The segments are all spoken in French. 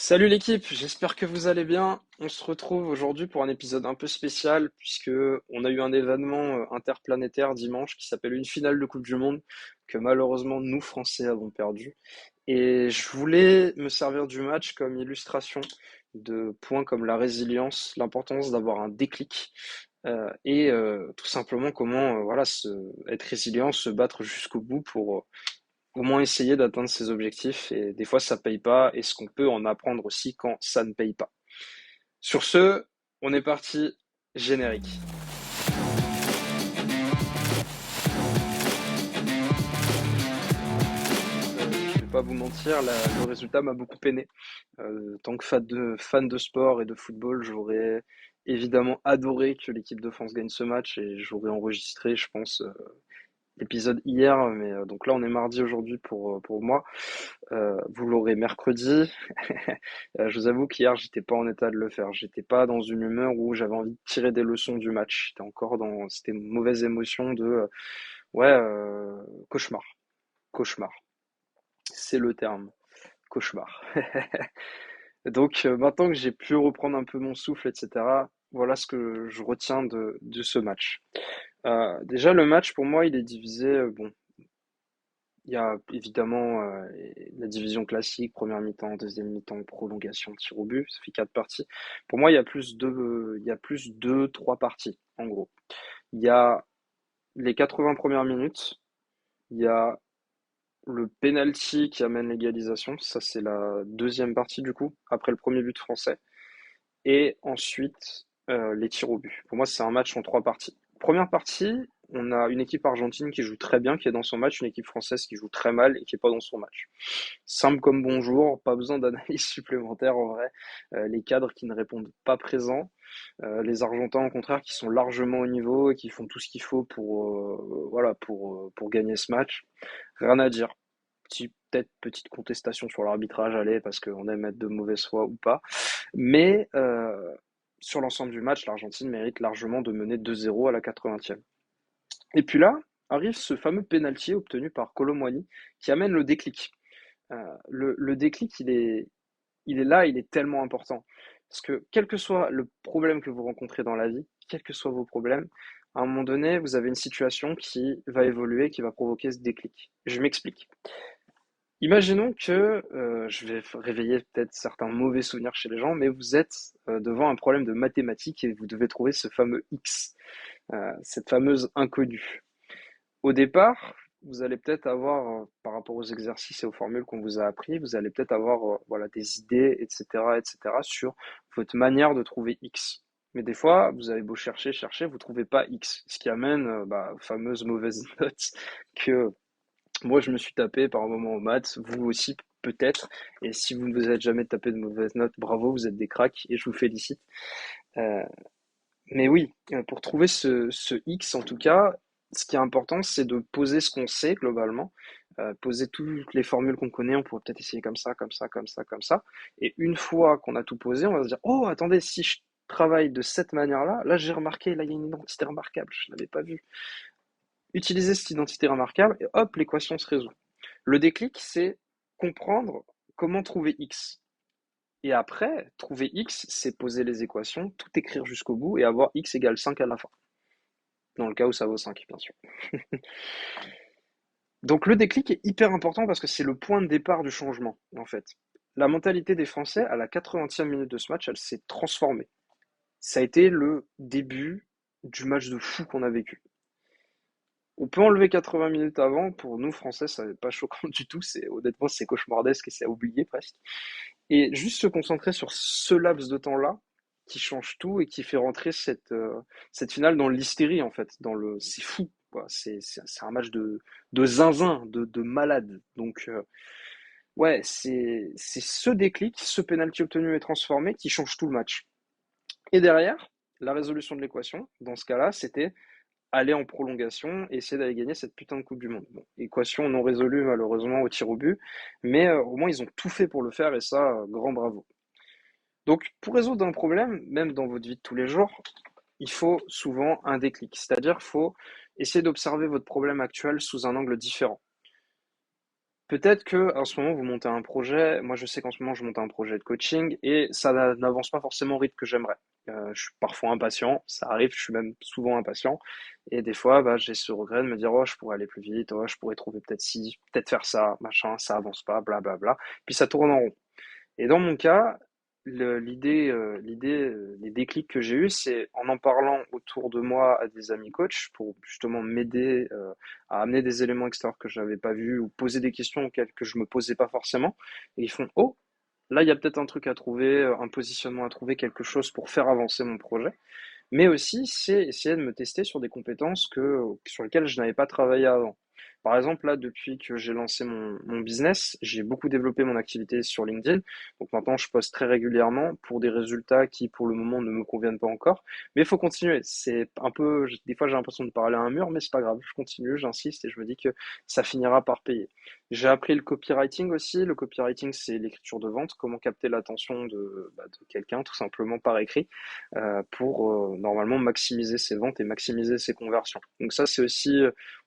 Salut l'équipe, j'espère que vous allez bien. On se retrouve aujourd'hui pour un épisode un peu spécial puisque on a eu un événement interplanétaire dimanche qui s'appelle une finale de Coupe du Monde que malheureusement nous Français avons perdu. Et je voulais me servir du match comme illustration de points comme la résilience, l'importance d'avoir un déclic et tout simplement comment être résilient, se battre jusqu'au bout pour au moins essayer d'atteindre ses objectifs. Et des fois, ça paye pas. Et ce qu'on peut en apprendre aussi quand ça ne paye pas. Sur ce, on est parti. Générique. Je vais pas vous mentir, le résultat m'a beaucoup peiné. Tant que fan de sport et de football, j'aurais évidemment adoré que l'équipe de France gagne ce match et j'aurais enregistré, je pense, l'épisode hier. Mais donc là, on est mardi aujourd'hui pour moi. Vous l'aurez mercredi. Je vous avoue qu'hier, j'étais pas en état de le faire. J'étais pas dans une humeur où j'avais envie de tirer des leçons du match. C'était une mauvaise émotion de, cauchemar. Cauchemar. C'est le terme. Cauchemar. Donc, maintenant que j'ai pu reprendre un peu mon souffle, etc., voilà ce que je retiens de ce match. Déjà, le match, pour moi, il est divisé, bon, il y a évidemment la division classique, première mi-temps, deuxième mi-temps, prolongation, tir au but, ça fait quatre parties. Pour moi, il y a plus de trois parties, en gros. Il y a les 80 premières minutes, il y a le penalty qui amène l'égalisation, ça c'est la deuxième partie du coup, après le premier but français, et ensuite les tirs au but. Pour moi, c'est un match en trois parties. Première partie, on a une équipe argentine qui joue très bien, qui est dans son match, une équipe française qui joue très mal et qui est pas dans son match. Simple comme bonjour, pas besoin d'analyse supplémentaire en vrai. Les cadres qui ne répondent pas présents, les Argentins au contraire qui sont largement au niveau et qui font tout ce qu'il faut pour gagner ce match. Rien à dire. Peut-être petite contestation sur l'arbitrage, allez, parce qu'on aime être de mauvaise foi ou pas. Mais sur l'ensemble du match, l'Argentine mérite largement de mener 2-0 à la 80e. Et puis là, arrive ce fameux pénalty obtenu par Kolo Muani qui amène le déclic. Le déclic, il est là, il est tellement important. Parce que quel que soit le problème que vous rencontrez dans la vie, quels que soient vos problèmes, à un moment donné, vous avez une situation qui va évoluer, qui va provoquer ce déclic. Je m'explique. Imaginons que je vais réveiller peut-être certains mauvais souvenirs chez les gens, mais vous êtes devant un problème de mathématiques et vous devez trouver ce fameux X, cette fameuse inconnue. Au départ, vous allez peut-être avoir, par rapport aux exercices et aux formules qu'on vous a appris, vous allez peut-être avoir voilà, des idées, etc., sur votre manière de trouver X. Mais des fois, vous avez beau chercher, chercher, vous trouvez pas X, ce qui amène aux fameuses mauvaises notes que moi je me suis tapé par un moment au maths, vous aussi peut-être. Et si vous ne vous êtes jamais tapé de mauvaises notes, bravo, vous êtes des cracks et je vous félicite. Euh, mais oui, pour trouver ce X, en tout cas, ce qui est important, c'est de poser ce qu'on sait globalement, poser toutes les formules qu'on connaît, on pourrait peut-être essayer comme ça, comme ça, comme ça, comme ça. Et une fois qu'on a tout posé, on va se dire, oh, attendez, si je travaille de cette manière-là, là j'ai remarqué, là il y a une identité remarquable, je ne l'avais pas vue. Utiliser cette identité remarquable, et hop, l'équation se résout. Le déclic, c'est comprendre comment trouver X. Et après, trouver X, c'est poser les équations, tout écrire jusqu'au bout et avoir X égale 5 à la fin. Dans le cas où ça vaut 5, bien sûr. Donc le déclic est hyper important parce que c'est le point de départ du changement, en fait. La mentalité des Français, à la 80e minute de ce match, elle s'est transformée. Ça a été le début du match de fou qu'on a vécu. On peut enlever 80 minutes avant, pour nous Français, ça n'est pas choquant du tout, honnêtement c'est cauchemardesque et c'est à oublier presque. Et juste se concentrer sur ce laps de temps-là, qui change tout et qui fait rentrer cette finale dans l'hystérie, en fait. C'est fou, quoi. C'est un match de zinzin, de malade. Donc, ouais, c'est ce déclic, ce penalty obtenu et transformé qui change tout le match. Et derrière, la résolution de l'équation, dans ce cas-là, c'était aller en prolongation et essayer d'aller gagner cette putain de Coupe du Monde. Bon, équation non résolue malheureusement au tir au but, mais au moins ils ont tout fait pour le faire et ça, grand bravo. Donc pour résoudre un problème, même dans votre vie de tous les jours, il faut souvent un déclic, c'est-à-dire qu'il faut essayer d'observer votre problème actuel sous un angle différent. Peut-être que en ce moment vous montez un projet. Moi, je sais qu'en ce moment je monte un projet de coaching et ça n'avance pas forcément au rythme que j'aimerais. Je suis parfois impatient, ça arrive, je suis même souvent impatient. Et des fois, bah, j'ai ce regret de me dire, oh, je pourrais aller plus vite, oh, je pourrais trouver peut-être ci, peut-être faire ça, machin, ça avance pas, blablabla. Puis ça tourne en rond. Et dans mon cas, les déclics que j'ai eus, c'est en parlant autour de moi à des amis coachs pour justement m'aider à amener des éléments extérieurs que j'avais pas vus ou poser des questions auxquelles que je me posais pas forcément. Et ils font, oh, là, il y a peut-être un truc à trouver, un positionnement à trouver, quelque chose pour faire avancer mon projet. Mais aussi, c'est essayer de me tester sur des compétences sur lesquelles je n'avais pas travaillé avant. Par exemple, là, depuis que j'ai lancé mon business, j'ai beaucoup développé mon activité sur LinkedIn. Donc maintenant, je poste très régulièrement pour des résultats qui, pour le moment, ne me conviennent pas encore. Mais il faut continuer. C'est un peu, des fois, j'ai l'impression de parler à un mur, mais c'est pas grave. Je continue, j'insiste et je me dis que ça finira par payer. J'ai appris le copywriting aussi. Le copywriting, c'est l'écriture de vente, comment capter l'attention de quelqu'un, tout simplement par écrit pour normalement maximiser ses ventes et maximiser ses conversions. Donc ça, c'est aussi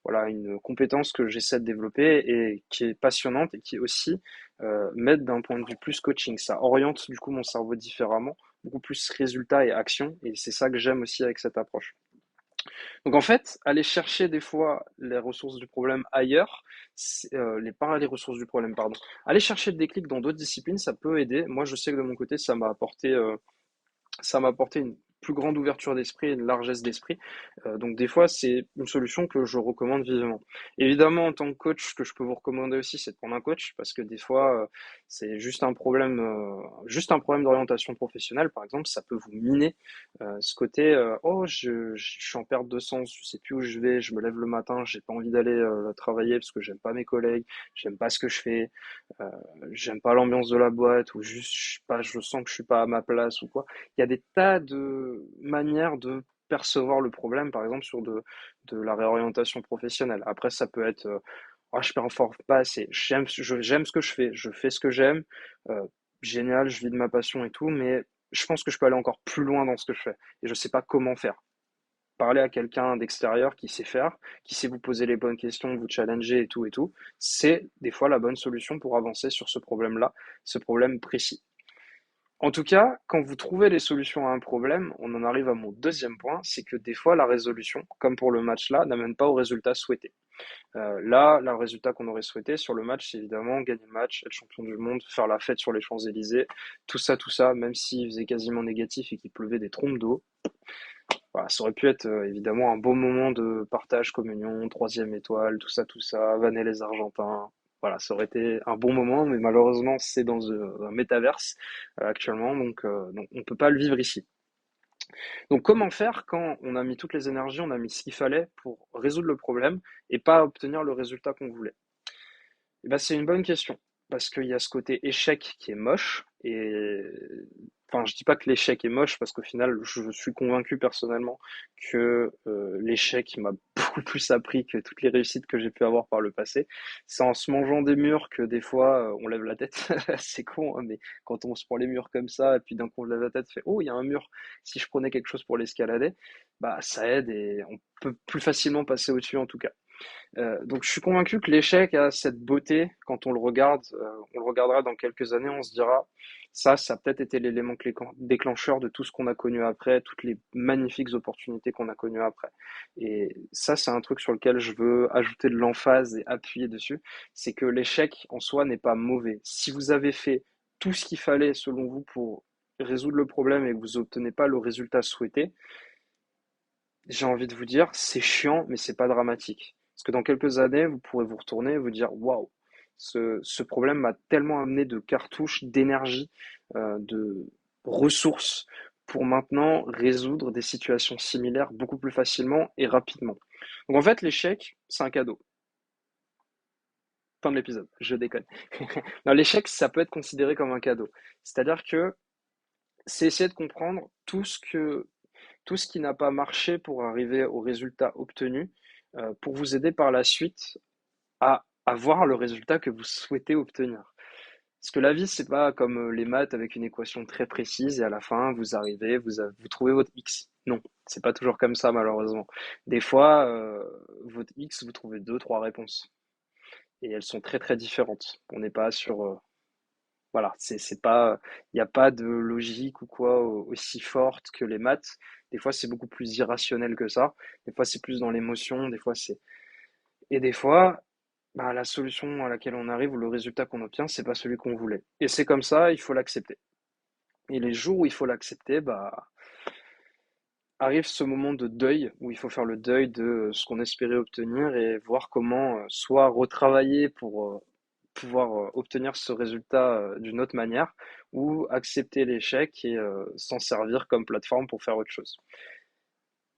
voilà une compétence que j'essaie de développer et qui est passionnante et qui aussi m'aide d'un point de vue plus coaching. Ça oriente du coup mon cerveau différemment, beaucoup plus résultat et action, et c'est ça que j'aime aussi avec cette approche. Donc en fait, aller chercher des fois les ressources du problème ailleurs, pas les ressources du problème, pardon, aller chercher le déclic dans d'autres disciplines, ça peut aider. Moi, je sais que de mon côté, ça m'a apporté une plus grande ouverture d'esprit et une largesse d'esprit. Donc des fois, c'est une solution que je recommande vivement. Évidemment, en tant que coach, ce que je peux vous recommander aussi, c'est de prendre un coach parce que des fois, c'est juste un problème d'orientation professionnelle, par exemple, ça peut vous miner ce côté oh, je suis en perte de sens, je sais plus où je vais, je me lève le matin, j'ai pas envie d'aller travailler parce que j'aime pas mes collègues, j'aime pas ce que je fais, euh, j'aime pas l'ambiance de la boîte ou juste je sais pas, je sens que je suis pas à ma place ou quoi. Il y a des tas de manières de percevoir le problème, par exemple de la réorientation professionnelle. Après, ça peut être oh, je performe pas assez, j'aime ce que je fais ce que j'aime, euh, génial, je vis de ma passion et tout, mais je pense que je peux aller encore plus loin dans ce que je fais et je sais pas comment faire. Parler à quelqu'un d'extérieur qui sait faire, qui sait vous poser les bonnes questions, vous challenger et tout, c'est des fois la bonne solution pour avancer sur ce problème-là, ce problème précis. En tout cas, quand vous trouvez les solutions à un problème, on en arrive à mon deuxième point, c'est que des fois la résolution, comme pour le match là, n'amène pas au résultat souhaité. Là, le résultat qu'on aurait souhaité sur le match, c'est évidemment gagner le match, être champion du monde, faire la fête sur les Champs-Élysées, tout ça, même s'il faisait quasiment négatif et qu'il pleuvait des trompes d'eau. Voilà, ça aurait pu être évidemment un beau moment de partage, communion, troisième étoile, tout ça, vanner les Argentins. Voilà, ça aurait été un bon moment, mais malheureusement, c'est dans un métaverse actuellement, donc on peut pas le vivre ici. Donc comment faire quand on a mis toutes les énergies, on a mis ce qu'il fallait pour résoudre le problème et pas obtenir le résultat qu'on voulait? Eh ben, c'est une bonne question. Parce qu'il y a ce côté échec qui est moche. Et enfin, je dis pas que l'échec est moche, parce qu'au final, je suis convaincu personnellement que l'échec m'a beaucoup plus appris que toutes les réussites que j'ai pu avoir par le passé. C'est en se mangeant des murs que des fois on lève la tête. C'est con, hein, mais quand on se prend les murs comme ça, et puis d'un coup on lève la tête, fait oh, il y a un mur. Si je prenais quelque chose pour l'escalader, bah ça aide et on peut plus facilement passer au-dessus en tout cas. Donc je suis convaincu que l'échec a cette beauté quand on le regarde, on le regardera dans quelques années, on se dira ça a peut-être été l'élément déclencheur de tout ce qu'on a connu après, toutes les magnifiques opportunités qu'on a connues après. Et ça, c'est un truc sur lequel je veux ajouter de l'emphase et appuyer dessus, c'est que l'échec en soi n'est pas mauvais. Si vous avez fait tout ce qu'il fallait selon vous pour résoudre le problème et que vous n'obtenez pas le résultat souhaité, j'ai envie de vous dire, c'est chiant, mais c'est pas dramatique. Parce que dans quelques années, vous pourrez vous retourner et vous dire, waouh, ce problème m'a tellement amené de cartouches, d'énergie, de ressources pour maintenant résoudre des situations similaires beaucoup plus facilement et rapidement. Donc en fait, l'échec, c'est un cadeau. Fin de l'épisode, je déconne. Non, l'échec, ça peut être considéré comme un cadeau. C'est-à-dire que c'est essayer de comprendre tout ce qui n'a pas marché pour arriver au résultat obtenu, pour vous aider par la suite à avoir le résultat que vous souhaitez obtenir. Parce que la vie, c'est pas comme les maths avec une équation très précise et à la fin, vous arrivez, vous trouvez votre X. Non, c'est pas toujours comme ça, malheureusement. Des fois, votre X, vous trouvez deux, trois réponses. et elles sont très très différentes. On n'est pas sur, voilà, c'est pas, il n'y a pas de logique ou quoi aussi forte que les maths. Des fois, c'est beaucoup plus irrationnel que ça. Des fois, c'est plus dans l'émotion. Des fois, c'est, et des fois, bah, la solution à laquelle on arrive ou le résultat qu'on obtient, c'est pas celui qu'on voulait. Et c'est comme ça, il faut l'accepter. Et les jours où il faut l'accepter, bah, arrive ce moment de deuil où il faut faire le deuil de ce qu'on espérait obtenir et voir comment soit retravailler pour pouvoir obtenir ce résultat d'une autre manière ou accepter l'échec et s'en servir comme plateforme pour faire autre chose.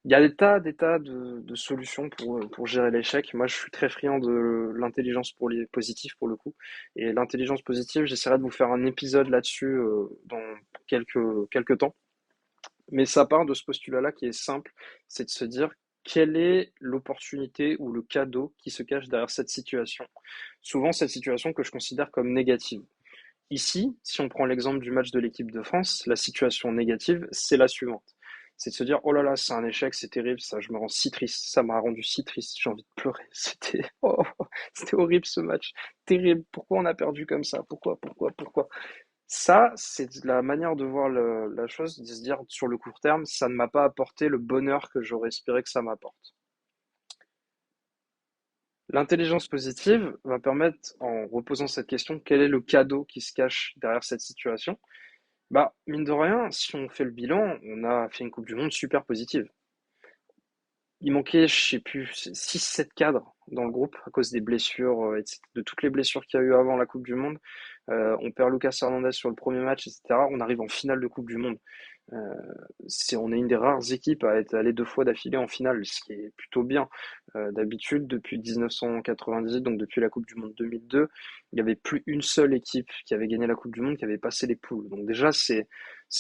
Il y a des tas de solutions pour gérer l'échec. Moi, je suis très friand de l'intelligence positive pour le coup. Et l'intelligence positive, j'essaierai de vous faire un épisode là-dessus dans quelques temps. Mais ça part de ce postulat-là qui est simple, c'est de se dire quelle est l'opportunité ou le cadeau qui se cache derrière cette situation. Souvent, cette situation que je considère comme négative. Ici, si on prend l'exemple du match de l'équipe de France, la situation négative, c'est la suivante. C'est de se dire, oh là là, c'est un échec, c'est terrible, ça, je me rends si triste, ça m'a rendu si triste, j'ai envie de pleurer. C'était horrible ce match, terrible. Pourquoi on a perdu comme ça? Pourquoi? Ça, c'est la manière de voir la chose, de se dire sur le court terme, ça ne m'a pas apporté le bonheur que j'aurais espéré que ça m'apporte. L'intelligence positive va permettre, en reposant cette question, quel est le cadeau qui se cache derrière cette situation? Bah, mine de rien, si on fait le bilan, on a fait une Coupe du Monde super positive. Il manquait, je sais plus, 6, 7 cadres dans le groupe à cause des blessures, de toutes les blessures qu'il y a eu avant la Coupe du Monde. On perd Lucas Hernandez sur le premier match, etc. On arrive en finale de Coupe du Monde. Euh, on est une des rares équipes à être allé 2 fois d'affilée en finale, ce qui est plutôt bien. D'habitude, depuis 1998, donc depuis la Coupe du Monde 2002, il n'y avait plus une seule équipe qui avait gagné la Coupe du Monde qui avait passé les poules. Donc déjà, c'est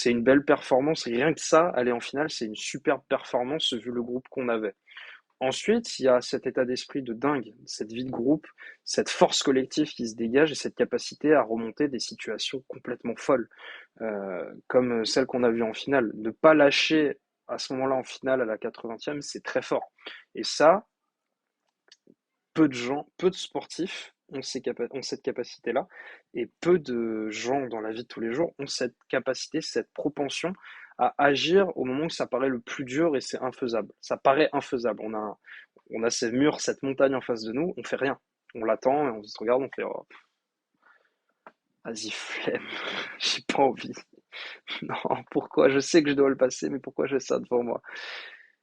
une belle performance. Rien que ça, aller en finale, c'est une superbe performance vu le groupe qu'on avait. Ensuite, il y a cet état d'esprit de dingue, cette vie de groupe, cette force collective qui se dégage et cette capacité à remonter des situations complètement folles, comme celle qu'on a vue en finale. Ne pas lâcher à ce moment-là en finale à la 80e, c'est très fort. Et ça, peu de gens, peu de sportifs ont cette capacité-là, et peu de gens dans la vie de tous les jours ont cette capacité, cette propension à agir au moment où ça paraît le plus dur et c'est infaisable. Ça paraît infaisable. On a ces murs, cette montagne en face de nous, on fait rien. On l'attend et on se regarde, on fait oh, vas-y, flemme, j'ai pas envie. Non, pourquoi? Je sais que je dois le passer, mais pourquoi j'ai ça devant moi?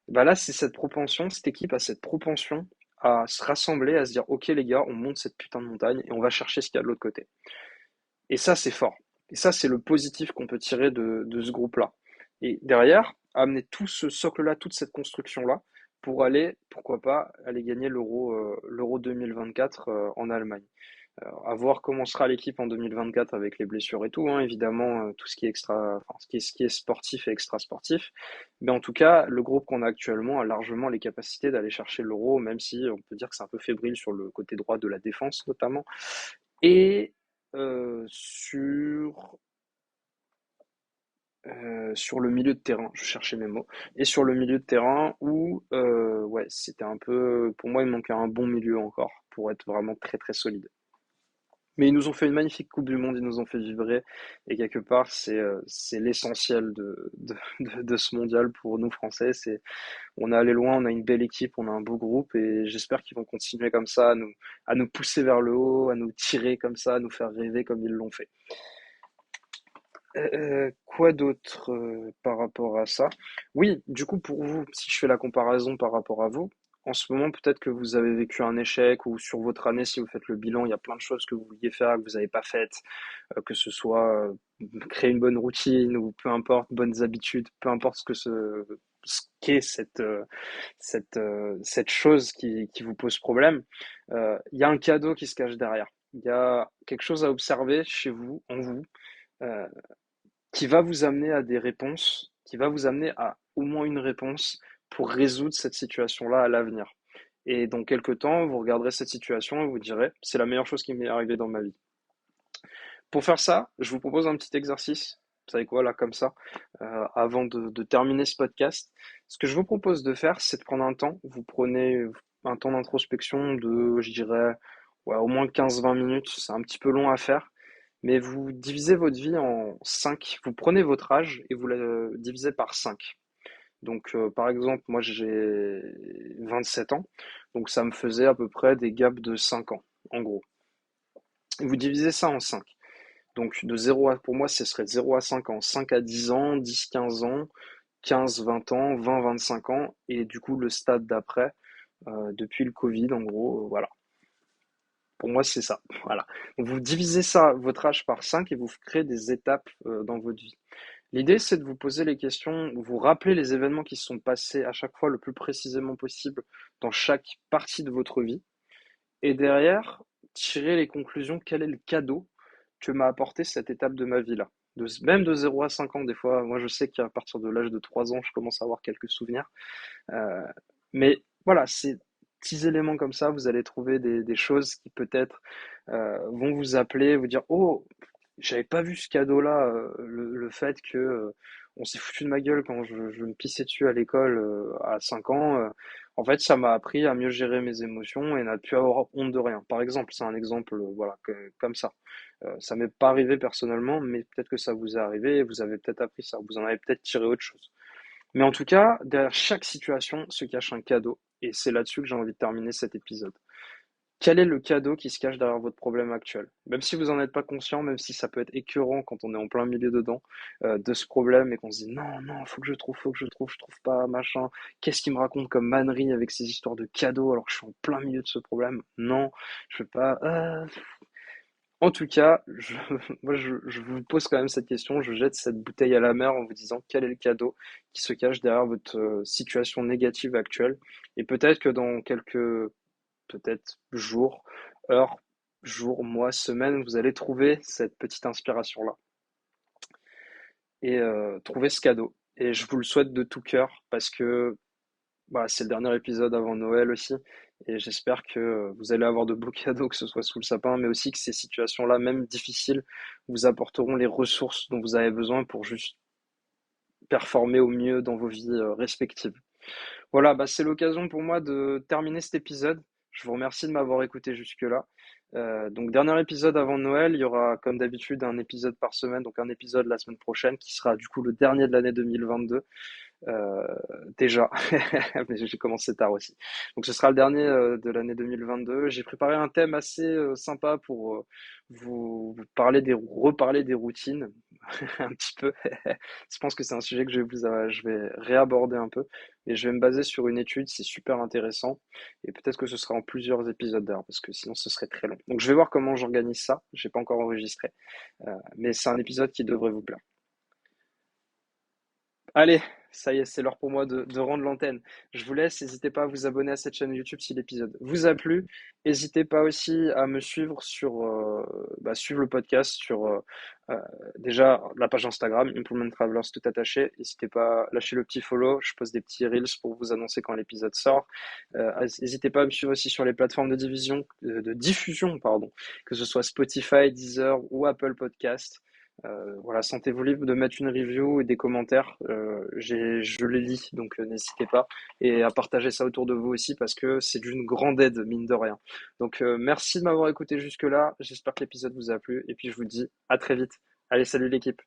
Bah là, c'est cette propension, cette équipe a cette propension à se rassembler, à se dire, ok les gars, on monte cette putain de montagne et on va chercher ce qu'il y a de l'autre côté. Et ça, c'est fort. Et ça, c'est le positif qu'on peut tirer de ce groupe-là. Et derrière, amener tout ce socle-là, toute cette construction-là, pour aller, pourquoi pas, aller gagner l'Euro 2024 en Allemagne. À voir comment sera l'équipe en 2024 avec les blessures et tout, hein, évidemment, tout ce qui est ce qui est sportif et extra sportif. Mais en tout cas, le groupe qu'on a actuellement a largement les capacités d'aller chercher l'Euro, même si on peut dire que c'est un peu fébrile sur le côté droit de la défense notamment. Et sur le milieu de terrain, je cherchais mes mots, et sur le milieu de terrain où, ouais, c'était un peu, pour moi, il manquait un bon milieu encore pour être vraiment très très solide. Mais ils nous ont fait une magnifique Coupe du Monde, ils nous ont fait vibrer, et quelque part, c'est l'essentiel de ce mondial pour nous Français. On est allé loin, on a une belle équipe, on a un beau groupe, et j'espère qu'ils vont continuer comme ça, à nous pousser vers le haut, à nous tirer comme ça, à nous faire rêver comme ils l'ont fait. Quoi d'autre par rapport à ça? Oui, du coup, pour vous, si je fais la comparaison par rapport à vous, en ce moment, peut-être que vous avez vécu un échec ou sur votre année, si vous faites le bilan, il y a plein de choses que vous vouliez faire que vous n'avez pas faites, que ce soit créer une bonne routine ou peu importe, bonnes habitudes, peu importe ce qu'est cette chose qui vous pose problème. Il y a un cadeau qui se cache derrière. Il y a quelque chose à observer chez vous, en vous. euh, qui va vous amener à des réponses, qui va vous amener à au moins une réponse pour résoudre cette situation-là à l'avenir. Et dans quelques temps, vous regarderez cette situation et vous direz, c'est la meilleure chose qui m'est arrivée dans ma vie. Pour faire ça, je vous propose un petit exercice. Vous savez quoi, là, comme ça, avant de terminer ce podcast. Ce que je vous propose de faire, c'est de prendre un temps. Vous prenez un temps d'introspection de, je dirais, ouais, au moins 15-20 minutes. C'est un petit peu long à faire. Mais vous divisez votre vie en 5. Vous prenez votre âge et vous la divisez par 5. Donc, par exemple, moi j'ai 27 ans. Donc, ça me faisait à peu près des gaps de 5 ans, en gros. Et vous divisez ça en 5. Donc, pour moi, ce serait de 0 à 5 ans, 5 à 10 ans, 10-15 ans, 15-20 ans, 20-25 ans. Et du coup, le stade d'après, depuis le Covid, en gros, voilà. Pour moi, c'est ça. Voilà. Donc, vous divisez ça, votre âge par 5 et vous créez des étapes dans votre vie. L'idée, c'est de vous poser les questions, vous rappeler les événements qui se sont passés à chaque fois le plus précisément possible dans chaque partie de votre vie. Et derrière, tirer les conclusions, quel est le cadeau que m'a apporté cette étape de ma vie-là. Même de 0 à 5 ans, des fois, moi je sais qu'à partir de l'âge de 3 ans, je commence à avoir quelques souvenirs. Euh, mais voilà, ces petits éléments comme ça, vous allez trouver des choses qui peut-être vont vous appeler, vous dire, oh, j'avais pas vu ce cadeau-là, le fait que on s'est foutu de ma gueule quand je me pissais dessus à l'école à 5 ans. En fait, ça m'a appris à mieux gérer mes émotions et n'a plus avoir honte de rien. Par exemple, c'est un exemple, voilà, comme ça. Ça m'est pas arrivé personnellement, mais peut-être que ça vous est arrivé et vous avez peut-être appris ça, vous en avez peut-être tiré autre chose. Mais en tout cas, derrière chaque situation se cache un cadeau, et c'est là-dessus que j'ai envie de terminer cet épisode. Quel est le cadeau qui se cache derrière votre problème actuel? Même si vous n'en êtes pas conscient, même si ça peut être écœurant quand on est en plein milieu dedans, de ce problème et qu'on se dit non, non, faut que je trouve pas, machin. Qu'est-ce qu'il me raconte comme mannerie avec ces histoires de cadeaux alors que je suis en plein milieu de ce problème? Non, je veux pas. En tout cas, moi je vous pose quand même cette question, je jette cette bouteille à la mer en vous disant quel est le cadeau qui se cache derrière votre situation négative actuelle. Et peut-être que dans quelques peut-être jours, heures, jours, mois, semaines, vous allez trouver cette petite inspiration-là et trouver ce cadeau. Et je vous le souhaite de tout cœur parce que voilà, c'est le dernier épisode avant Noël aussi. Et j'espère que vous allez avoir de beaux cadeaux, que ce soit sous le sapin, mais aussi que ces situations-là, même difficiles, vous apporteront les ressources dont vous avez besoin pour juste performer au mieux dans vos vies respectives. Voilà, bah, c'est l'occasion pour moi de terminer cet épisode. Je vous remercie de m'avoir écouté jusque-là. Donc, dernier épisode avant Noël. Il y aura, comme d'habitude, un épisode par semaine, donc un épisode la semaine prochaine, qui sera du coup le dernier de l'année 2022. Euh, déjà, mais j'ai commencé tard aussi. Donc ce sera le dernier de l'année 2022. J'ai préparé un thème assez sympa pour vous parler reparler des routines un petit peu. Je pense que c'est un sujet que je vais réaborder un peu, et je vais me baser sur une étude. C'est super intéressant et peut-être que ce sera en plusieurs épisodes d'ailleurs parce que sinon ce serait très long. Donc je vais voir comment j'organise ça. J'ai pas encore enregistré, mais c'est un épisode qui devrait vous plaire. Allez, ça y est, c'est l'heure pour moi de rendre l'antenne. Je vous laisse, n'hésitez pas à vous abonner à cette chaîne YouTube si l'épisode vous a plu. N'hésitez pas aussi à me suivre suivre le podcast sur euh, déjà la page Instagram, Implement Travelers tout attaché. N'hésitez pas à lâcher le petit follow, je pose des petits reels pour vous annoncer quand l'épisode sort. N'hésitez pas à me suivre aussi sur les plateformes de diffusion, pardon, que ce soit Spotify, Deezer ou Apple Podcast. Voilà, sentez-vous libre de mettre une review et des commentaires. Je les lis, donc n'hésitez pas. Et à partager ça autour de vous aussi parce que c'est d'une grande aide, mine de rien. Donc merci de m'avoir écouté jusque-là. J'espère que l'épisode vous a plu. Et puis je vous dis à très vite. Allez, salut l'équipe.